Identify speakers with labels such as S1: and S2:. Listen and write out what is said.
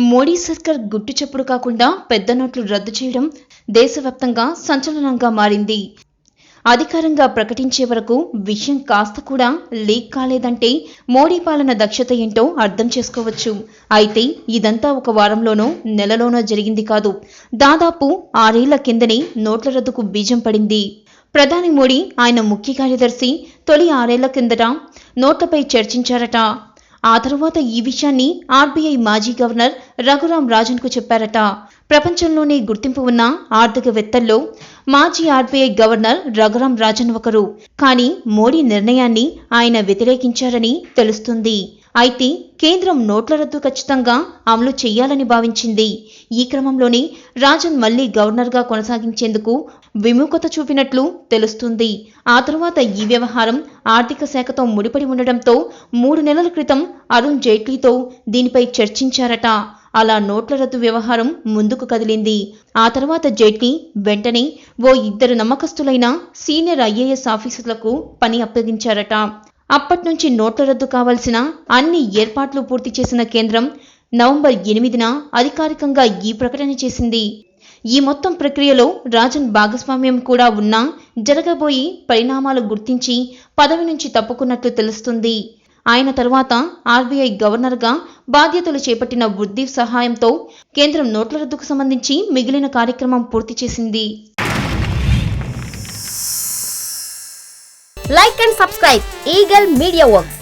S1: మోడీ సర్కార్ గుట్టు చప్పుడు కాకుండా పెద్ద నోట్లు రద్దు చేయడం దేశవ్యాప్తంగా సంచలనంగా మారింది. అధికారంగా ప్రకటించే వరకు విషయం కాస్త కూడా లీక్ కాలేదంటే మోడీ పాలన దక్షత ఏంటో అర్థం చేసుకోవచ్చు. అయితే ఇదంతా ఒక వారంలోనో నెలలోనో జరిగింది కాదు. దాదాపు 6 ఏళ్ల కిందనే నోట్ల రద్దుకు బీజం పడింది. ప్రధాని మోడీ ఆయన ముఖ్య కార్యదర్శి తొలి 6 ఏళ్ల కిందట నోట్లపై చర్చించారట. ఆ తరువాత ఈ విషయాన్ని ఆర్బీఐ మాజీ గవర్నర్ రఘురాం రాజన్కు చెప్పారట. ప్రపంచంలోనే గుర్తింపు ఉన్న ఆర్థికవేత్తల్లో మాజీ ఆర్బీఐ గవర్నర్ రఘురాం రాజన్ ఒకరు. కానీ మోడీ నిర్ణయాన్ని ఆయన వ్యతిరేకించారని తెలుస్తుంది. అయితే కేంద్రం నోట్ల రద్దు ఖచ్చితంగా అమలు చేయాలని భావించింది. ఈ క్రమంలోనే రాజన్ మళ్లీ గవర్నర్గా కొనసాగించేందుకు విముఖత చూపినట్లు తెలుస్తుంది. ఆ తరువాత ఈ వ్యవహారం ఆర్థిక శాఖతో ముడిపడి ఉండడంతో 3 నెలల క్రితం అరుణ్ జైట్లీతో దీనిపై చర్చించారట. అలా నోట్ల రద్దు వ్యవహారం ముందుకు కదిలింది. ఆ తర్వాత జైట్లీ వెంటనే ఓ 2 నమ్మకస్తులైన సీనియర్ ఐఏఎస్ ఆఫీసర్లకు పని అప్పగించారట. అప్పట్నుంచి నోట్ల రద్దు కావాల్సిన అన్ని ఏర్పాట్లు పూర్తి చేసిన కేంద్రం నవంబర్ 8న అధికారికంగా ఈ ప్రకటన చేసింది. ఈ మొత్తం ప్రక్రియలో రాజన్ భాగస్వామ్యం కూడా ఉన్నా జరగబోయే పరిణామాలు గుర్తించి పదవి నుంచి తప్పుకున్నట్లు తెలుస్తుంది. ఆయన తరువాత ఆర్బీఐ గవర్నర్గా బాధ్యతలు చేపట్టిన ఉద్దీప్ సహాయంతో కేంద్రం నోట్ల రద్దుకు సంబంధించి మిగిలిన కార్యక్రమం పూర్తి చేసింది.
S2: Like and subscribe Eagle Media Works.